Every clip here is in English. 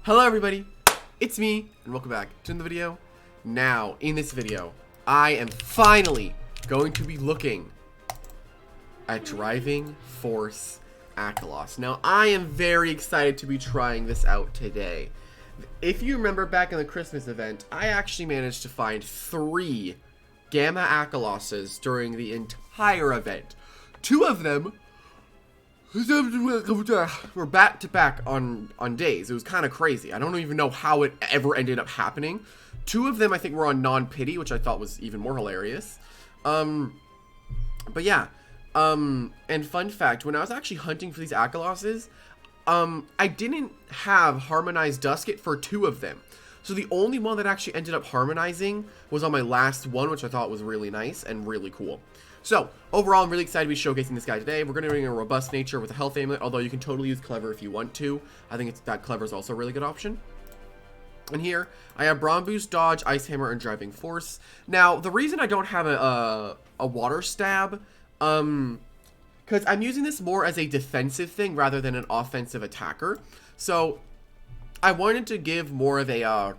Hello everybody, it's me, and welcome back to the video. Now, in this video, I am finally going to be looking at Driving Force Akhalos. Now, I am very excited to be trying this out today. If you remember back in the Christmas event, I actually managed to find 3 Gamma Akhaloses during the entire event. 2 of them were back to back on days. It was kind of crazy. I don't even know how it ever ended up happening. 2 of them I think were on non-pity, which I thought was even more hilarious. But yeah. And fun fact, when I was actually hunting for these Akhaloses, I didn't have harmonized Dusket for 2 of them. So the only one that actually ended up harmonizing was on my last one, which I thought was really nice and really cool. So, overall, I'm really excited to be showcasing this guy today. We're going to be doing a robust nature with a health amulet, although you can totally use clever if you want to. I think that clever is also a really good option. And here, I have Brawn Boost, Dodge, Ice Hammer, and Driving Force. Now, the reason I don't have a Water Stab, because I'm using this more as a defensive thing rather than an offensive attacker. So, I wanted to give more of a,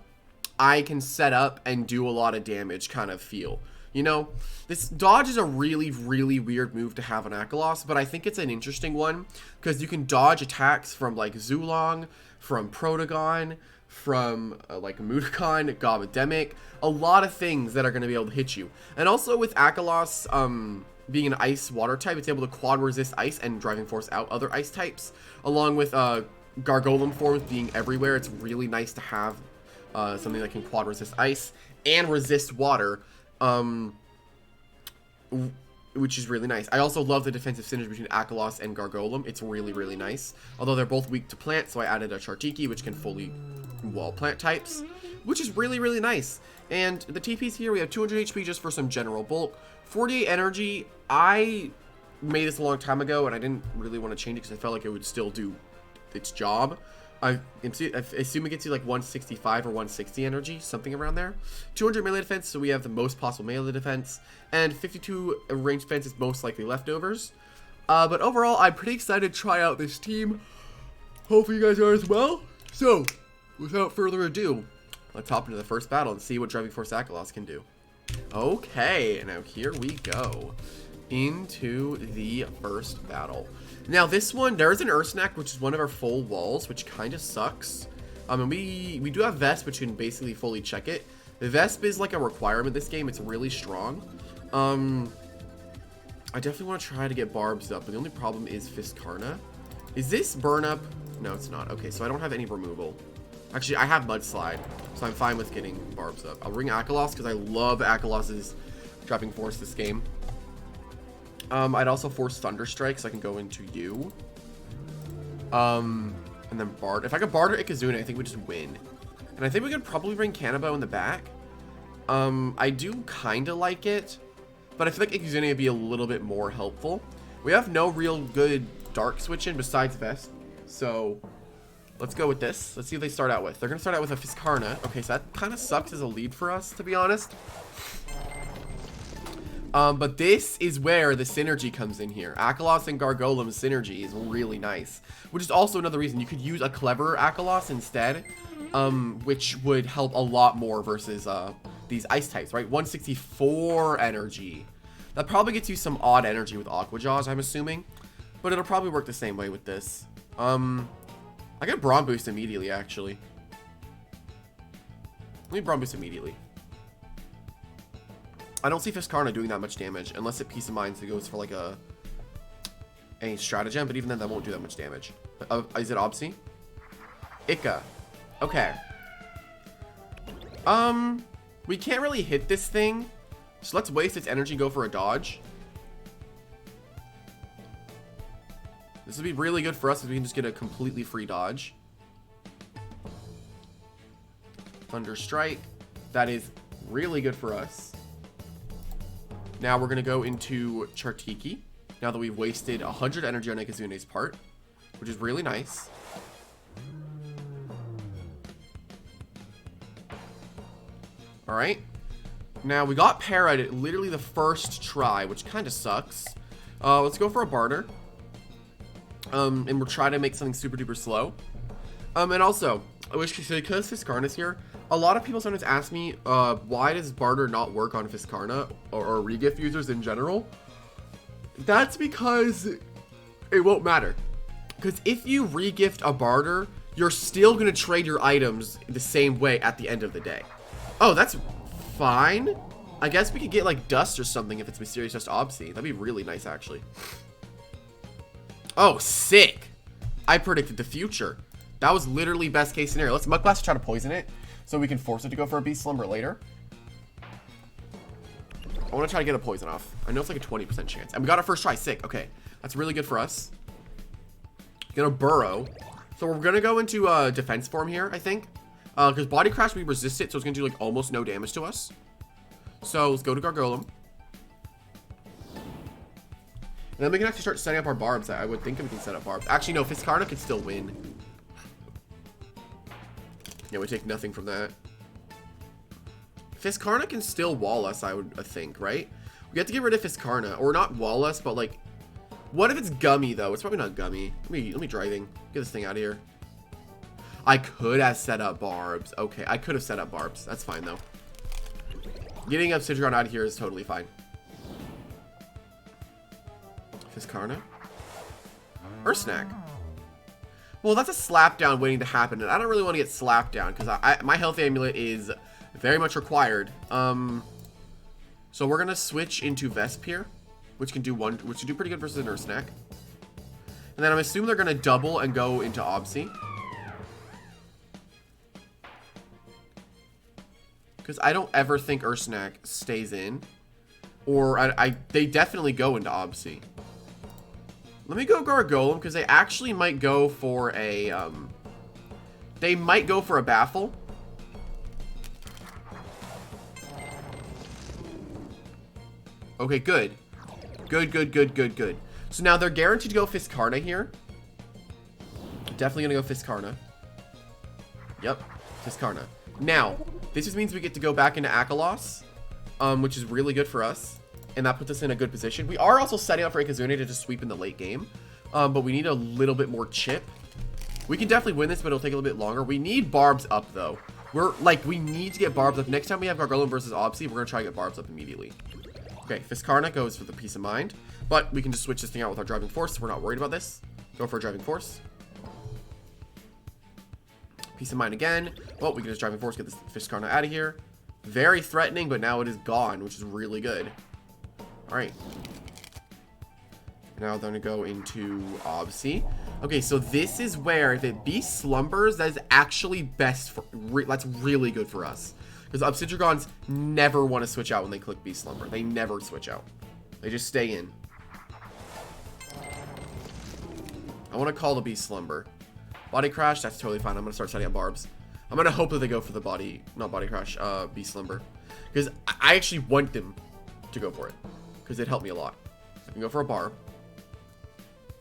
I can set up and do a lot of damage kind of feel. You know, this dodge is a really, really weird move to have on Akhalos, but I think it's an interesting one because you can dodge attacks from like Zulong, from Protagon, from like Mudokon, Gobademic, a lot of things that are going to be able to hit you. And also with Akhalos being an ice water type, it's able to quad resist ice and Driving Force out other ice types, along with Gargolem forms being everywhere. It's really nice to have something that can quad resist ice and resist water. Which is really nice. I also love the defensive synergy between Akhalos and Gargolem. It's really, really nice. Although they're both weak to plant, so I added a Chartiki, which can fully wall plant types, which is really, really nice. And the TPs here, we have 200 HP just for some general bulk. 48 energy. I made this a long time ago, and I didn't really want to change it because I felt like it would still do its job. I assume it gets you like 165 or 160 energy, something around there. 200 melee defense, so we have the most possible melee defense. And 52 range defense is most likely leftovers. But overall, I'm pretty excited to try out this team. Hopefully you guys are as well. So, without further ado, let's hop into the first battle and see what Driving Force Akhalos can do. Okay, now here we go. Into the first battle. Now this one, there's an Ursnack, which is one of our full walls, which kind of sucks. And we do have Vesp, which can basically fully check it. The Vesp is like a requirement this game. It's really strong. I definitely want to try to get Barbs up, but the only problem is Fiskarna. Is this burn up? No, it's not. Okay, so I don't have any removal. Actually, I have Mudslide, so I'm fine with getting Barbs up. I'll ring Akhalos because I love Akhalos's Driving Force this game. I'd also force Thunderstrike so I can go into you. And then Bard. If I could Bard or Ikazuna, I think we just win. And I think we could probably bring Kanabo in the back. I do kind of like it, but I feel like Ikazuna would be a little bit more helpful. We have no real good Dark Switch in besides Vest, so let's go with this. Let's see what they start out with. They're going to start out with a Fiskarna. Okay, so that kind of sucks as a lead for us, to be honest. But this is where the synergy comes in here. Akhalos and Gargolem's synergy is really nice, which is also another reason you could use a clever Akhalos instead, which would help a lot more versus these ice types, right? 164 energy. That probably gets you some odd energy with Aqua Jaws, I'm assuming, but it'll probably work the same way with this. I get Brawn Boost immediately, actually. Let me Brawn Boost immediately. I don't see Fiskarna doing that much damage unless it Peace of Minds that goes for like a stratagem, but even then that won't do that much damage. Is it Obsy? Ika. Okay. We can't really hit this thing, so let's waste its energy and go for a dodge. This would be really good for us if we can just get a completely free dodge. Thunder Strike. That is really good for us. Now we're going to go into Chartiki, now that we've wasted 100 energy on Ikazune's part, which is really nice. Alright. Now we got Para at literally the first try, which kind of sucks. Let's go for a Barter. And we'll try to make something super duper slow. And also, I wish you said, because Fiskarna's here, a lot of people sometimes ask me, why does barter not work on Fiskarna or regift users in general? That's because it won't matter. Because if you regift a barter, you're still going to trade your items the same way at the end of the day. Oh, that's fine. I guess we could get like dust or something if it's mysterious dust obsi. That'd be really nice, actually. Oh, sick. I predicted the future. That was literally best case scenario. Let's Mud Blast to try to poison it so we can force it to go for a Beast Slumber later. I want to try to get a poison off. I know it's like a 20% chance. And we got our first try. Sick. Okay. That's really good for us. Gonna burrow. So we're gonna go into defense form here, I think. Because Body Crash, we resist it, so it's gonna do like almost no damage to us. So let's go to Gargolem. And then we can actually start setting up our barbs. I would think we can set up barbs. Actually, no, Fiskarna could still win. Yeah, we take nothing from that. Fiskarna can still wall us, I think, right? We have to get rid of Fiskarna. Or not wall us, but like... What if it's Gummy, though? It's probably not Gummy. Let me driving. Get this thing out of here. I could have set up barbs. Okay, I could have set up barbs. That's fine, though. Getting Obsidian out of here is totally fine. Fiskarna? Ursnack. Well, that's a slap down waiting to happen, and I don't really want to get slapped down because my health amulet is very much required. So we're gonna switch into Vesp here, which can do pretty good versus an Ursnack. And then I'm assuming they're gonna double and go into Obsi. Because I don't ever think Ursnack stays in. Or they definitely go into Obsi. Let me go Gargolem, because they actually might go for a, they might go for a Baffle. Okay, good. Good. So now they're guaranteed to go Fiskarna here. Definitely gonna go Fiskarna. Yep, Fiskarna. Now, this just means we get to go back into Akhalos, which is really good for us. And that puts us in a good position. We are also setting up for Ikazune to just sweep in the late game. But we need a little bit more chip. We can definitely win this, but it'll take a little bit longer. We need Barbs up, though. We need to get Barbs up. Next time we have Gargolem versus Obsi, we're going to try to get Barbs up immediately. Okay, Fiskarna goes for the Peace of Mind. But we can just switch this thing out with our Driving Force, so we're not worried about this. Go for a Driving Force. Peace of Mind again. Well, we can just Driving Force, get this Fiskarna out of here. Very threatening, but now it is gone, which is really good. Alright. Now they're going to go into Obsi. Okay, so this is where, if it Beast Slumbers, that is actually best for... that's really good for us. Because Obsidians never want to switch out when they click Beast Slumber. They never switch out. They just stay in. I want to call the Beast Slumber. Body Crash, that's totally fine. I'm going to start setting up barbs. I'm going to hope that they go for the not Body Crash, Beast Slumber. Because I actually want them to go for it. Because it helped me a lot. I can go for a barb.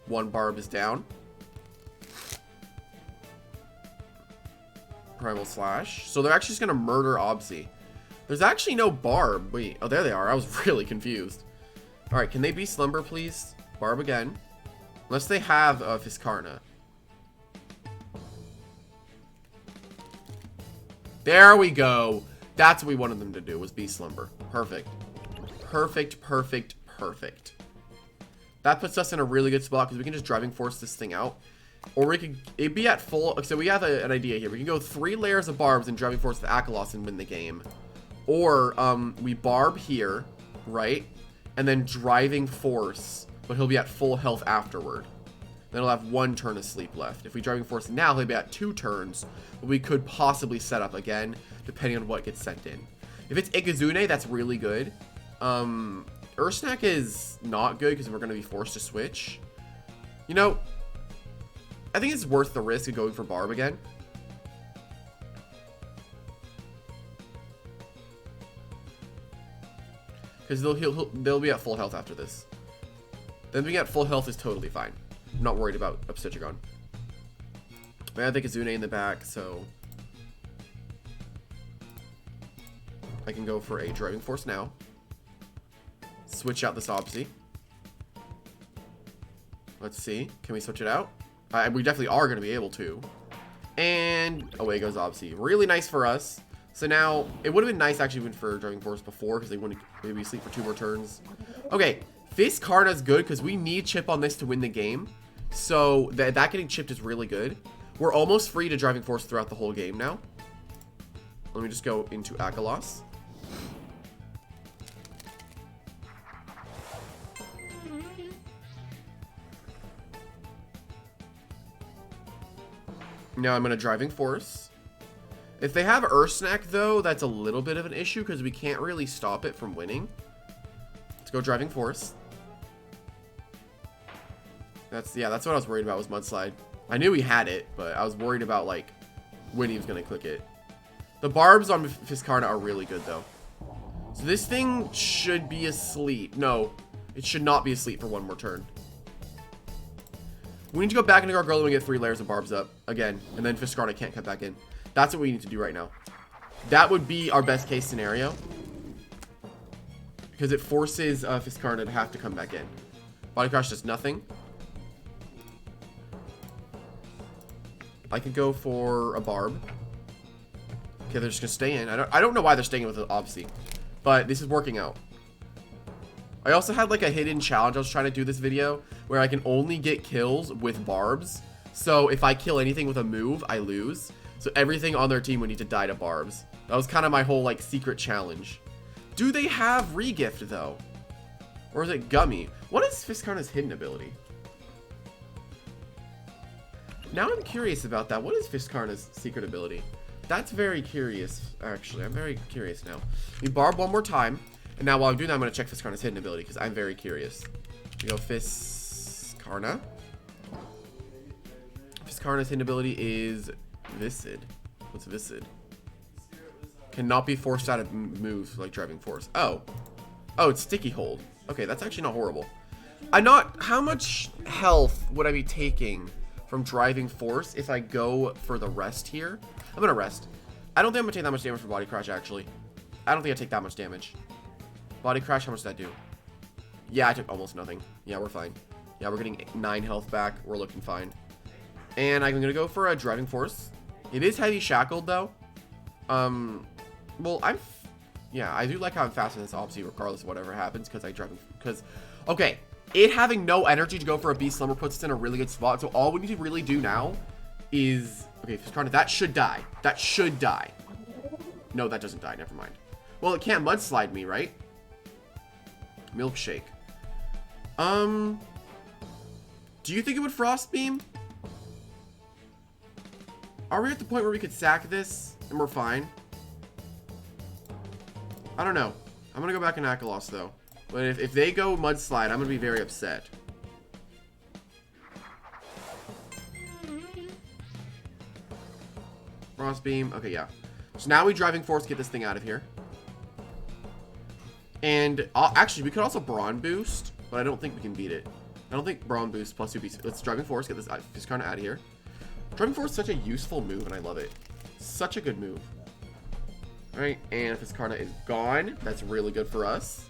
One barb is down. Primal Slash. So they're actually just going to murder Obsi. There's actually no barb. Wait. Oh, there they are. I was really confused. Alright, can they be Slumber, please? Barb again. Unless they have Fiskarna. There we go. That's what we wanted them to do, was be Slumber. Perfect. Perfect. That puts us in a really good spot because we can just Driving Force this thing out. Or we could, it'd be at full, so we have an idea here. We can go 3 layers of barbs and Driving Force the Akhalos and win the game. Or, we barb here, right? And then Driving Force, but he'll be at full health afterward. Then he'll have 1 turn of sleep left. If we Driving Force now, he'll be at 2 turns. But we could possibly set up again, depending on what gets sent in. If it's Ikazune, that's really good. Ursnack is not good because we're going to be forced to switch. You know, I think it's worth the risk of going for Barb again. Because they'll be at full health after this. Then being at full health is totally fine. I'm not worried about Obsidian. But I think Ikazune in the back, so I can go for a Driving Force now. Switch out this Obsi. Let's see. Can we switch it out? We definitely are going to be able to. And away goes Obsi. Really nice for us. So now, it would have been nice actually even for Driving Force before, because they wouldn't maybe sleep for 2 more turns. Okay, Fiskarna's good, because we need chip on this to win the game. So, that getting chipped is really good. We're almost free to Driving Force throughout the whole game now. Let me just go into Akhalos. Now I'm going to Driving Force. If they have Ursnack, though, that's a little bit of an issue because we can't really stop it from winning. Let's go Driving Force. That's what I was worried about was Mudslide. I knew he had it, but I was worried about, like, when he was going to click it. The barbs on Fiskarna are really good, though. So this thing should be asleep. No, it should not be asleep for 1 more turn. We need to go back into Gargoyle and get 3 layers of barbs up again, and then Fiskarna can't cut back in. That's what we need to do right now. That would be our best case scenario, because it forces Fiskarna to have to come back in. Body Crash does nothing. I could go for a barb. Okay, they're just gonna stay in. I don't know why they're staying in with it, obviously, but this is working out. I also had like a hidden challenge I was trying to do this video where I can only get kills with barbs. So if I kill anything with a move, I lose. So everything on their team would need to die to barbs. That was kind of my whole like secret challenge. Do they have regift though? Or is it gummy? What is Fiskarna's hidden ability? Now I'm curious about that. What is Fiskarna's secret ability? That's very curious, actually. I'm very curious now. We barb 1 more time. And now while I'm doing that, I'm going to check Fiskarna's hidden ability because I'm very curious. We go Fiskarna. Fiskarna's hidden ability is Viscid. What's Viscid? Cannot be forced out of moves like Driving Force. Oh. Oh, it's Sticky Hold. Okay, that's actually not horrible. How much health would I be taking from Driving Force if I go for the rest here? I'm going to rest. I don't think I'm going to take that much damage from Body Crash, actually. I don't think I take that much damage. Body Crash, how much does that do? Yeah, I took almost nothing. Yeah, we're fine. Yeah, we're getting 9 health back. We're looking fine. And I'm going to go for a Driving Force. It is heavy shackled, though. Well, yeah, I do like how I'm faster than this, obviously, regardless of whatever happens, okay, it having no energy to go for a Beast Slumber puts us in a really good spot, so all we need to really do now is, okay, Fiskarna, that should die. That should die. No, that doesn't die, never mind. Well, it can't mudslide me, right? Milkshake. Do you think it would Frost Beam? Are we at the point where we could sack this and we're fine? I don't know. I'm gonna go back in Akhalos though. But if they go Mudslide, I'm gonna be very upset. Frost Beam. Okay, yeah. So now we Driving Force, get this thing out of here. And actually, we could also Brawn Boost, but I don't think we can beat it. I don't think Brawn Boost plus 2 beats. Let's Driving Force, get this Fiskarna out of here. Driving Force is such a useful move, and I love it. Such a good move. Alright, and Fiskarna is gone. That's really good for us.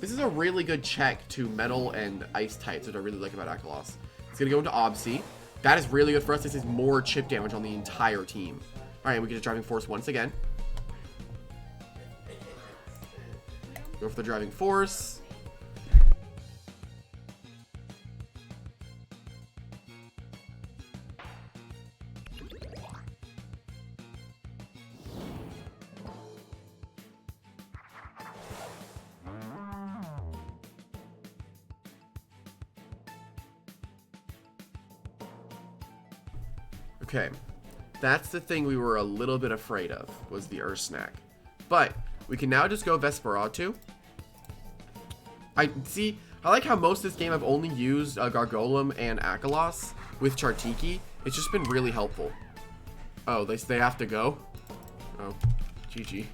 This is a really good check to Metal and Ice types, which I really like about Akhalos. It's going to go into Obsi. That is really good for us. This is more chip damage on the entire team. Alright, we get a Driving Force once again. Go for the Driving Force. Okay, that's the thing we were a little bit afraid of, was the Ursnack. But we can now just go Vesperatu. I like how most of this game I've only used Gargolem and Akhalos with Chartiki. It's just been really helpful. Oh, they have to go? Oh, GG.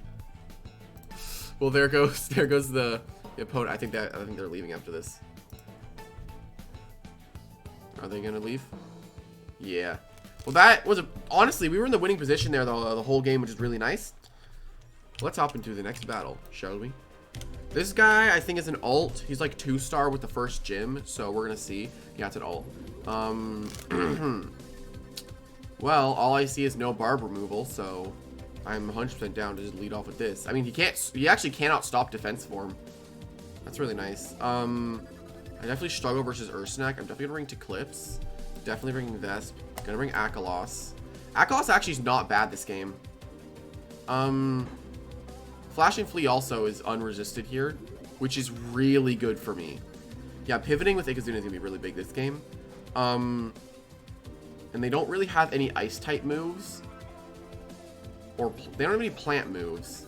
Well, there goes the opponent. I think they're leaving after this. Are they gonna leave? Yeah. Well, that was honestly, we were in the winning position there the whole game, which is really nice. Let's hop into the next battle, shall we? This guy, I think, is an alt. He's like 2-star with the first gym, so we're gonna see. Yeah, it's an alt. Well, all I see is no barb removal, so I'm 100% down to just lead off with this. I mean, he actually cannot stop defense form. That's really nice. I definitely struggle versus Ursnack. I'm definitely gonna bring Eclipse. Definitely bringing Vesp. Gonna bring Akhalos. Akhalos actually is not bad this game. Flashing Flea also is unresisted here, which is really good for me. Yeah, pivoting with Ikazuna is gonna be really big this game. And they don't really have any ice type moves. Or they don't have any plant moves.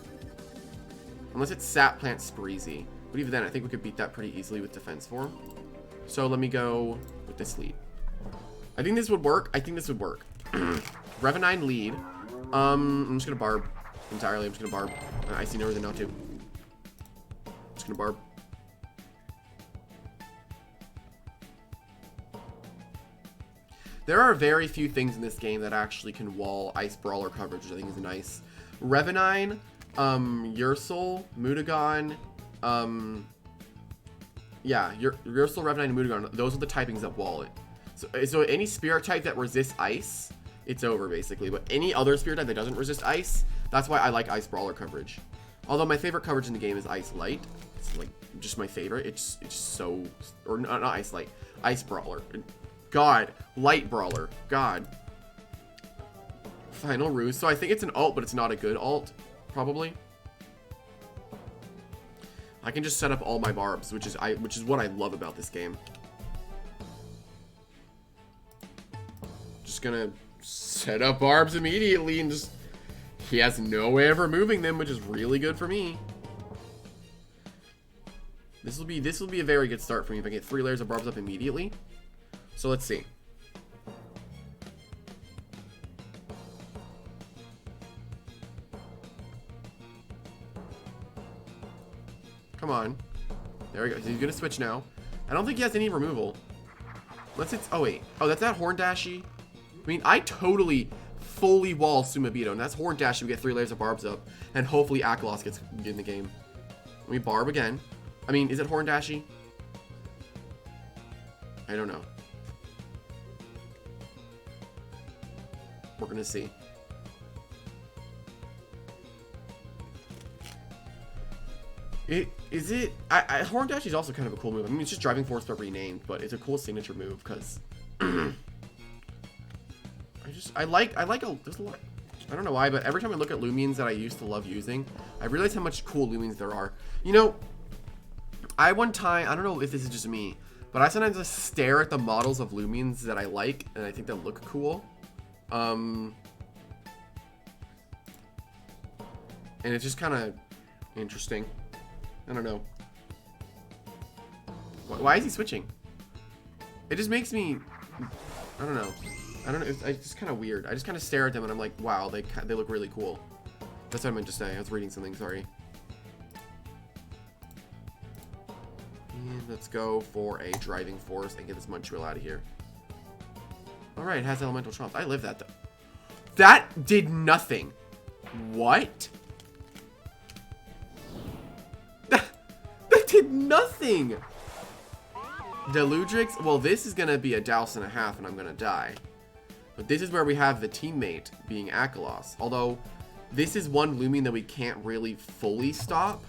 Unless it's Sap Plant Spreezy. But even then, I think we could beat that pretty easily with defense form. So let me go with this lead. I think this would work. I think this would work. Revenine lead. I'm just gonna barb entirely. I'm just gonna barb. I see no reason not to. Just gonna barb. There are very few things in this game that actually can wall Ice Brawler coverage, which I think is nice. Revenine, Ursul, Mudagon, yeah, Ursul, Revenine, and Mudagon, those are the typings that wall it. So any Spirit type that resists Ice, it's over, basically. But any other Spirit type that doesn't resist Ice, that's why I like Ice Brawler coverage. Although my favorite coverage in the game is Ice Light. It's, like, just my favorite. It's so... Or, not Ice Light. Ice Brawler. God. Light Brawler. God. Final Ruse. So I think it's an ult, but it's not a good ult. Probably. I can just set up all my barbs, which is what I love about this game. Just gonna set up barbs immediately and just... He has no way of removing them, which is really good for me. This will be a very good start for me if I get 3 layers of barbs up immediately. So let's see. Come on. There we go. He's gonna switch now. I don't think he has any removal. Unless it's... Oh, wait. Oh, that's that Horn Dashi. I mean, I totally fully wall Sumabito, and that's Horn Dashi. We get 3 layers of barbs up, and hopefully Akhalos gets in the game. Let me barb again. I mean, is it Horn Dashi? I don't know. We're gonna see. Horn Dashi is also kind of a cool move. I mean, it's just Driving Force but renamed, but it's a cool signature move because I like there's a lot. I don't know why, but every time I look at Loomians that I used to love using, I realize how much cool Loomians there are. You know, I don't know if this is just me, but I sometimes just stare at the models of Loomians that I like and I think that look cool. And it's just kind of interesting. I don't know. Why is he switching? It just makes me... I don't know. It's just kind of weird. I just kind of stare at them and I'm like, wow, they look really cool. That's what I meant to say. I was reading something, sorry. And let's go for a Driving Force and get this Munchwheel out of here. Alright, it has Elemental Chomp. I live that though. That did nothing. What? That did nothing. Deludrix. Well, this is going to be a douse and a half and I'm going to die. But this is where we have the teammate being Akhalos. Although, this is one Loomian that we can't really fully stop.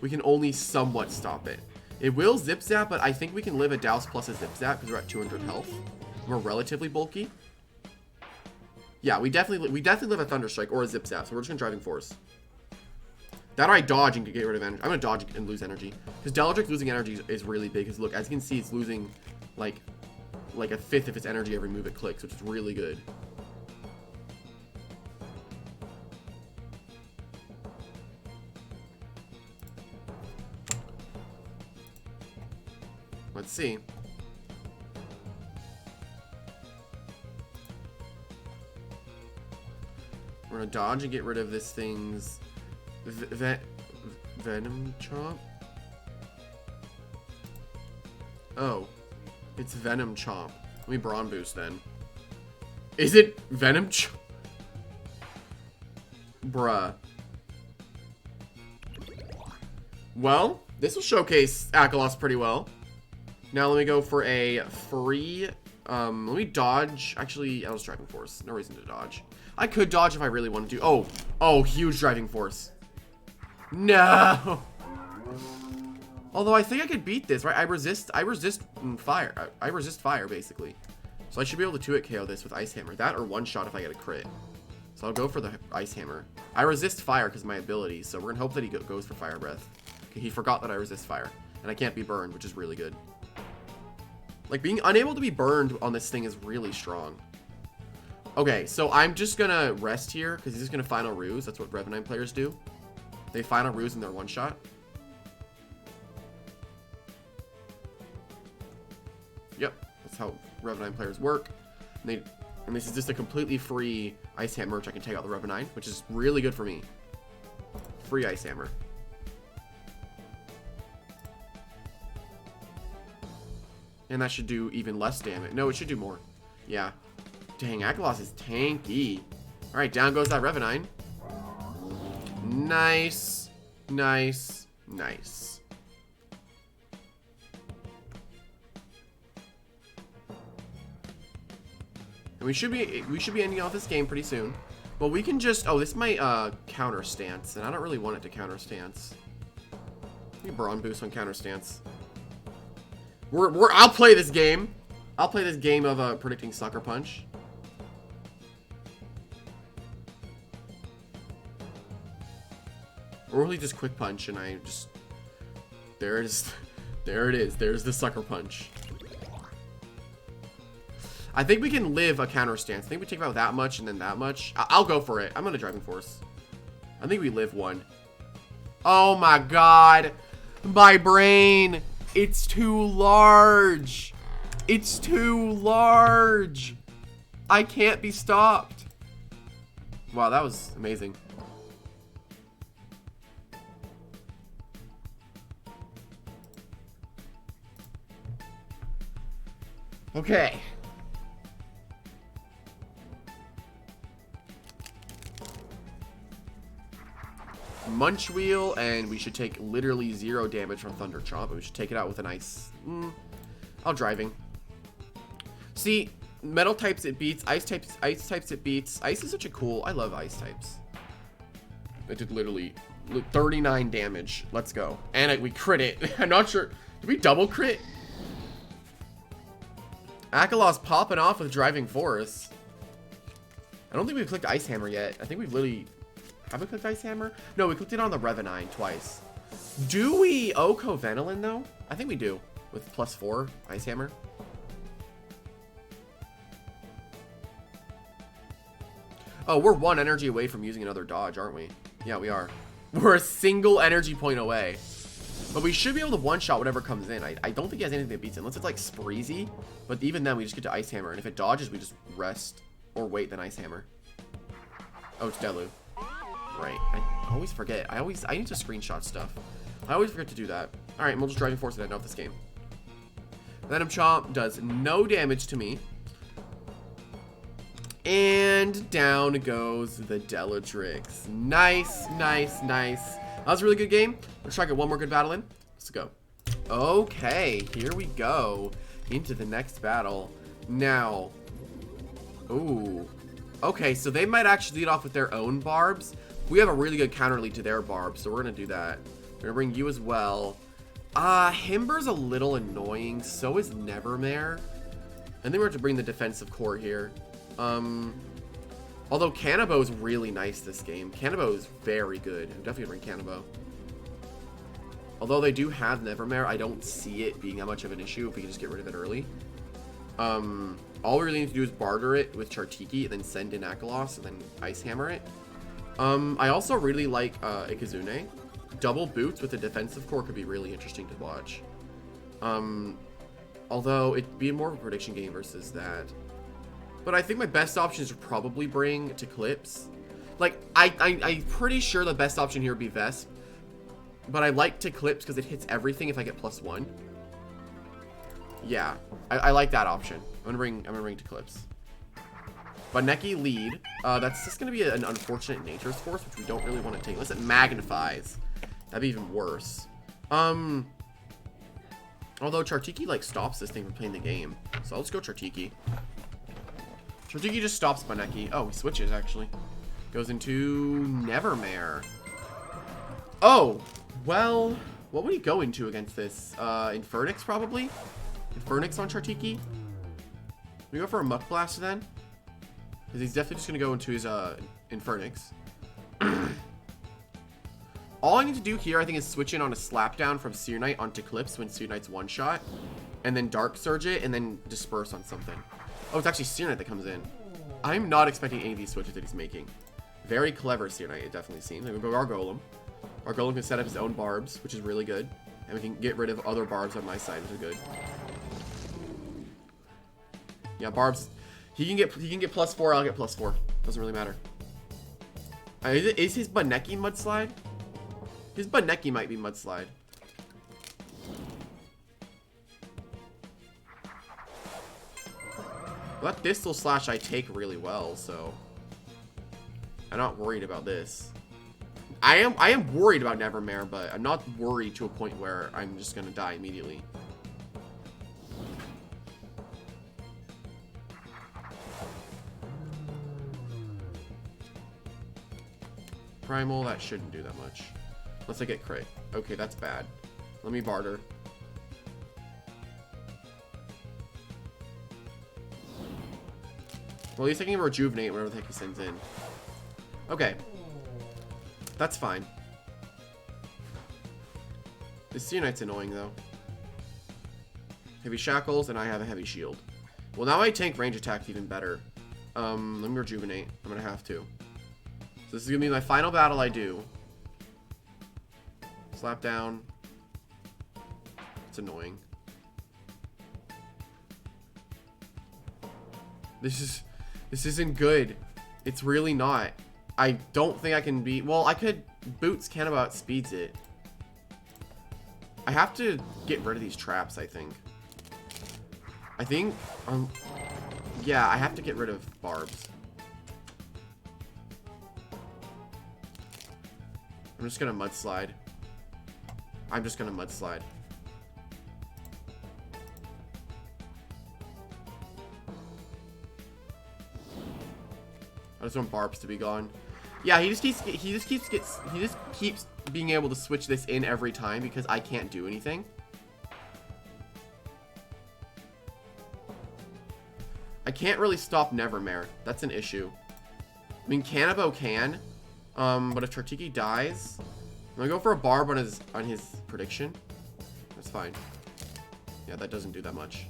We can only somewhat stop it. It will Zip Zap, but I think we can live a douse plus a Zip Zap because we're at 200 health. We're relatively bulky. Yeah, we definitely live a Thunder Strike or a Zip Zap, so we're just going to Driving Force. That or I dodge and get rid of energy. I'm going to dodge and lose energy. Because Deludrix losing energy is really big. Because look, as you can see, it's losing like a fifth of its energy every move it clicks, which is really good. Let's see. We're going to dodge and get rid of this thing's Venom Chomp? Oh. It's Venom Chomp. Let me Brawn Boost then. Is it Venom Chomp? Bruh. Well, this will showcase Akhalos pretty well. Now let me go for a free Let me dodge. Actually, I was driving force. No reason to dodge. I could dodge if I really wanted to. Oh. Oh, huge driving force. No. Although I think I could beat this, right? I resist fire. I resist fire, basically. So I should be able to 2-hit KO this with Ice Hammer. That or one shot if I get a crit. So I'll go for the Ice Hammer. I resist fire because of my ability, so we're going to hope that he goes for Fire Breath. Okay, he forgot that I resist fire. And I can't be burned, which is really good. Like, being unable to be burned on this thing is really strong. Okay, so I'm just going to rest here because he's just going to Final Ruse. That's what Revenant players do. They Final Ruse in their one-shot. Yep, that's how Revenant players work. And this is just a completely free Ice Hammer, which I can take out the Revenant, which is really good for me. Free Ice Hammer. And that should do even less damage. No, it should do more. Yeah. Dang, Akhalos is tanky. Alright, down goes that Revenant. Nice. Nice. Nice. And we should be ending off this game pretty soon. But we can just... Oh, this might counter stance. And I don't really want it to counter stance. Maybe Brawn boost on counter stance. I'll play this game. I'll play this game of predicting Sucker Punch. Or really just Quick Punch and I just... There it is. There it is. There's the Sucker Punch. I think we can live a counter stance. I think we take about that much and then that much. I'll go for it. I'm gonna Driving Force. I think we live one. Oh my god. My brain. It's too large. It's too large. I can't be stopped. Wow, that was amazing. Okay. Munch Wheel, and we should take literally 0 damage from Thunder Chomp, but we should take it out with an Ice. I'll Driving. See, Metal types it beats, Ice types it beats. Ice is such a cool, I love Ice types. It did literally 39 damage. Let's go. And we crit it. I'm not sure. Did we double crit? Akhalos popping off with Driving Force. I don't think we've clicked Ice Hammer yet. I think we've literally... Have we clicked Ice Hammer? No, we clicked it on the Revenant twice. Do we Oko Venilin, though? I think we do. With +4 Ice Hammer. Oh, we're 1 energy away from using another dodge, aren't we? Yeah, we are. We're a single energy point away. But we should be able to one-shot whatever comes in. I don't think he has anything that beats it, unless it's like Spreezy. But even then, we just get to Ice Hammer. And if it dodges, we just rest. Or wait, then Ice Hammer. Oh, it's Delu. Right. I always forget. I need to screenshot stuff. I always forget to do that. Alright, we'll just Driving Force and end off this game. Venom Chomp does no damage to me. And down goes the Dellatrix. Nice, nice, nice. That was a really good game. Let's try to get one more good battle in. Let's go. Okay, here we go. Into the next battle. Now. Ooh. Okay, so they might actually lead off with their own barbs. We have a really good counter lead to their barbs, so we're going to do that. We're going to bring you as well. Himber's a little annoying. So is Nevermare. I think we're going to bring the defensive core here. Although Cannabo is really nice this game. Cannabo is very good. I'm definitely going to bring Cannabo. Although they do have Nevermare, I don't see it being that much of an issue if we can just get rid of it early. All we really need to do is barter it with Chartiki and then send in Akhalos and then Ice Hammer it. I also really like Ikazune. Double boots with a defensive core could be really interesting to watch. Although it'd be more of a prediction game versus that. But I think my best option is to probably bring to Clips. Like, I'm pretty sure the best option here would be Vesp. But I like to Clips because it hits everything if I get +1. Yeah, I like that option. I'm gonna bring to Clips. But Neki lead. That's just gonna be an unfortunate Nature's Force, which we don't really want to take. Unless it magnifies. That'd be even worse. Although Chartiki, like, stops this thing from playing the game. So let's go Chartiki. Chartiki just stops Baneki. Oh, he switches, actually. Goes into Nevermare. Oh, well, what would he go into against this? Infernix, probably? Infernix on Chartiki? We go for a Muck Blast then? Because he's definitely just going to go into his Infernix. All I need to do here, I think, is switch in on a Slapdown from Seer Knight onto Clips when Seer Knight's one-shot. And then Dark Surge it, and then Disperse on something. Oh, it's actually Seer Knight that comes in. I'm not expecting any of these switches that he's making. Very clever Seer Knight, it definitely seems. I'm going to go Gargolem. Gargolem can set up his own barbs, which is really good. And we can get rid of other barbs on my side, which is good. Yeah, barbs. He can get +4, I'll get +4. Doesn't really matter. Is his Baneki Mudslide? His Baneki might be Mudslide. But Thistle Slash I take really well, so I'm not worried about this. I am worried about Nevermare, but I'm not worried to a point where I'm just gonna die immediately. Primal, that shouldn't do that much. Unless I get crit. Okay, that's bad. Let me barter. Well, at least I can rejuvenate whatever the heck he sends in. Okay. That's fine. This Seer Knight's annoying, though. Heavy Shackles, and I have a Heavy Shield. Well, now I tank range attack even better. Let me rejuvenate. I'm gonna have to. So this is gonna be my final battle I do. Slap down. It's annoying. This isn't good. It's really not. I don't think I can beat... Well, I could... Boots can about speeds it. I have to get rid of these traps, I think. Yeah, I have to get rid of barbs. I'm just gonna Mudslide. I'm just gonna Mudslide. I just want barbs to be gone. Yeah, he just keeps being able to switch this in every time because I can't do anything. I can't really stop Nevermare. That's an issue. I mean, Cannabo can, but if Chartiki dies, I'm gonna go for a barb on his prediction. That's fine. Yeah, that doesn't do that much.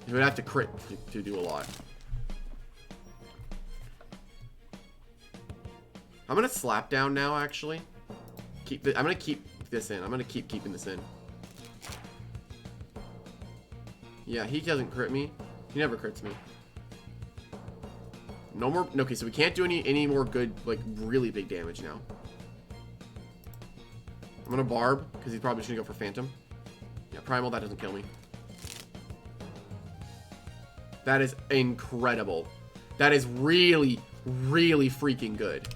He would have to crit to do a lot. I'm gonna slap down now, actually. I'm gonna keep this in. I'm gonna keep keeping this in. Yeah, he doesn't crit me. He never crits me. No more. Okay, so we can't do any more good, like, really big damage now. I'm gonna barb because he's probably just gonna go for Phantom. Yeah, Primal, that doesn't kill me. That is incredible. That is really, really freaking good.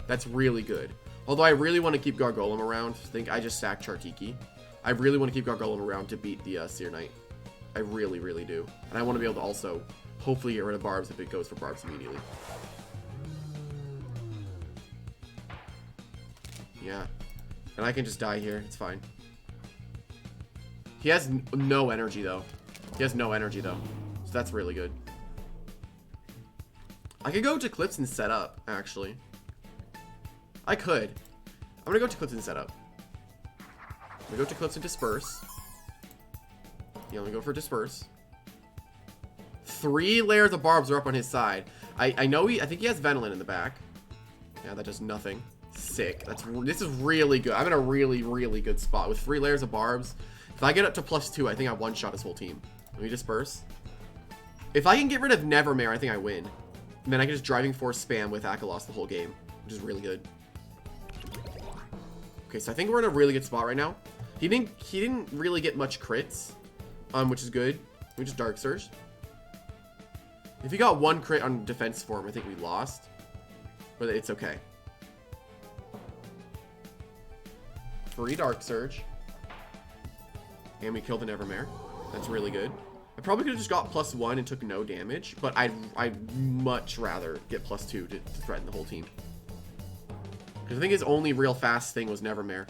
That's really good. Although I really want to keep Gargolem around. I think I just sacked Chartiki. I really want to keep Gargolem around to beat the Seer Knight. I really, really do. And I want to be able to also hopefully get rid of barbs if it goes for barbs immediately. Yeah. And I can just die here. It's fine. He has no energy, though. He has no energy, though. So that's really good. I could go to Clips and set up, actually. I could. I'm gonna go to Clips and set up. I'm gonna go to Clips and Disperse. Yeah, I'm gonna go for Disperse. 3 layers of barbs are up on his side. I know I think he has Venilin in the back. Yeah, that does nothing. Sick. This is really good. I'm in a really, really good spot with 3 layers of barbs. If I get up to +2, I think I one-shot his whole team. Let me Disperse. If I can get rid of Nevermare, I think I win. And then I can just Driving Force spam with Akhalos the whole game, which is really good. Okay, so I think we're in a really good spot right now. He didn't really get much crits, which is good. We just Dark Surge. If he got 1 crit on defense form, I think we lost. But it's okay. Free Dark Surge. And we killed the Nevermare. That's really good. I probably could have just got +1 and took no damage, but I'd much rather get +2 to threaten the whole team. Because I think his only real fast thing was Nevermare.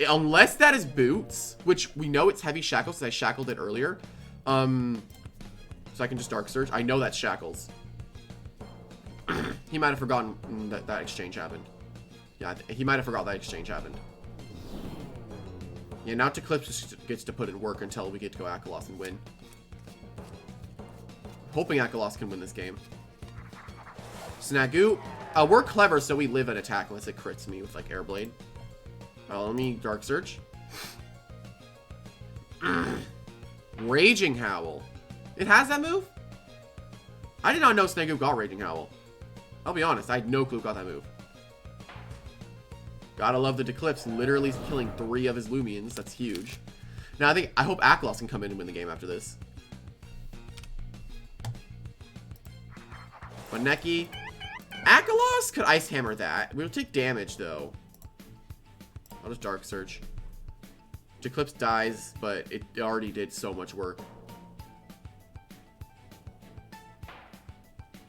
Unless that is boots, which we know it's heavy shackles because I shackled it earlier. So I can just Dark Surge. I know that's shackles. He might have forgotten that that exchange happened. Yeah, he might have forgot that exchange happened. Yeah, now Eclipse gets to put in work until we get to go Akhalos and win. Hoping Akhalos can win this game. Snagoo. We're clever, so we live an attack unless it crits me with like Airblade. Let me Dark Surge. Raging Howl. It has that move? I did not know Snagoo got Raging Howl. I'll be honest, I had no clue got that move. Gotta love the Eclipse, literally killing 3 of his Loomians. That's huge. Now I hope Akhalos can come in and win the game after this. Boneki. Akhalos could Ice Hammer that. We'll take damage though. I'll just Dark Surge. Eclipse dies, but it already did so much work.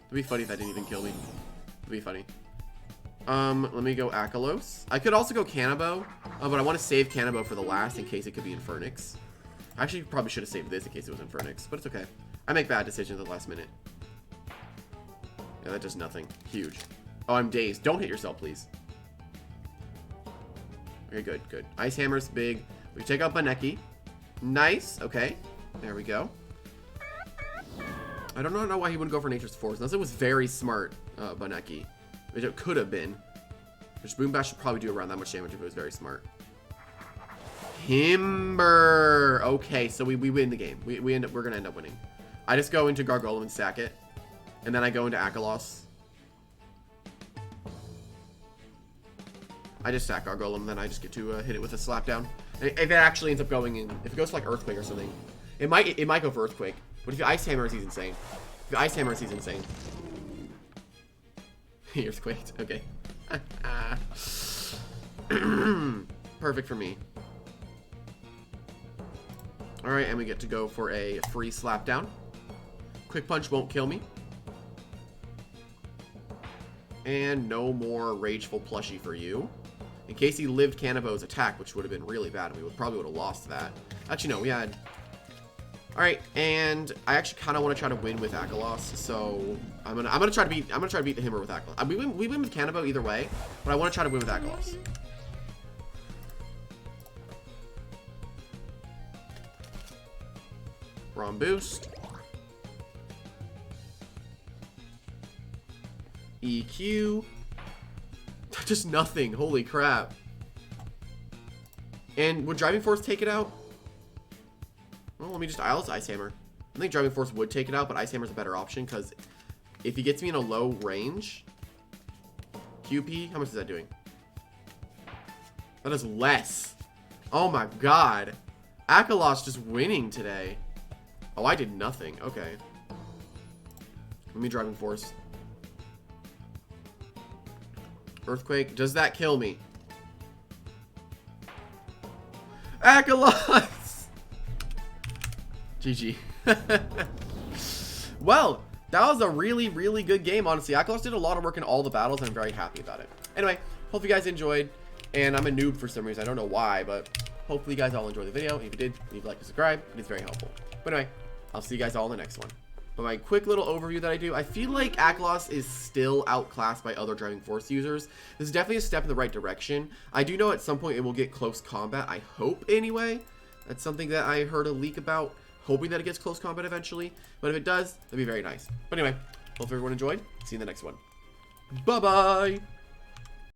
It'd be funny if that didn't even kill me. It'd be funny. Let me go Akhalos. I could also go Cannabo, but I want to save Cannabo for the last in case it could be Infernix. Actually, probably should have saved this in case it was Infernix, but it's okay. I make bad decisions at the last minute. Yeah, that does nothing. Huge. Oh, I'm dazed. Don't hit yourself, please. Okay, good, good. Ice Hammer's big. We take out Boneki. Nice. Okay. There we go. I don't know why he wouldn't go for Nature's Force, unless it was very smart, Boneki. Which it could have been. Which Boom Bash should probably do around that much damage if it was very smart. Timber. Okay, so we win the game. We're gonna end up winning. I just go into Gargolem and stack it. And then I go into Akhalos. I just stack Gargolem, then I just get to hit it with a slapdown. And if it actually ends up going in, if it goes to like Earthquake or something, it might go for Earthquake. But if you Ice Hammer, he's insane. If you Ice Hammer, he's insane. Earthquake. Okay. Perfect for me. Alright, and we get to go for a free slapdown. Quick Punch won't kill me. And no more Rageful Plushie for you. In case he lived Cannabo's attack, which would have been really bad, and we probably would have lost that. Actually, no, we had... Alright, and I actually kind of want to try to win with Akhalos, so I'm gonna try to beat the Himmer with Akhalos. We win with Cannabo either way, but I want to try to win with Akhalos. Rom boost. EQ. Just nothing. Holy crap. And would Driving Force take it out? Well, let me just... I'll Ice Hammer. I think Driving Force would take it out, but Ice Hammer's a better option, because if he gets me in a low range... QP? How much is that doing? That is less. Oh my god. Akhalos just winning today. Oh, I did nothing. Okay. Let me Driving Force. Earthquake. Does that kill me? Akhalos! GG. Well, that was a really, really good game, honestly. Akhalos did a lot of work in all the battles, and I'm very happy about it. Anyway, hope you guys enjoyed. And I'm a noob for some reason. I don't know why, but hopefully you guys all enjoyed the video. If you did, leave a like and subscribe. It is very helpful. But anyway, I'll see you guys all in the next one. But my quick little overview that I do, I feel like Akhalos is still outclassed by other Driving Force users. This is definitely a step in the right direction. I do know at some point it will get close combat. I hope anyway. That's something that I heard a leak about. Hoping that it gets close combat eventually. But if it does, that'd be very nice. But anyway, hope everyone enjoyed. See you in the next one. Bye-bye.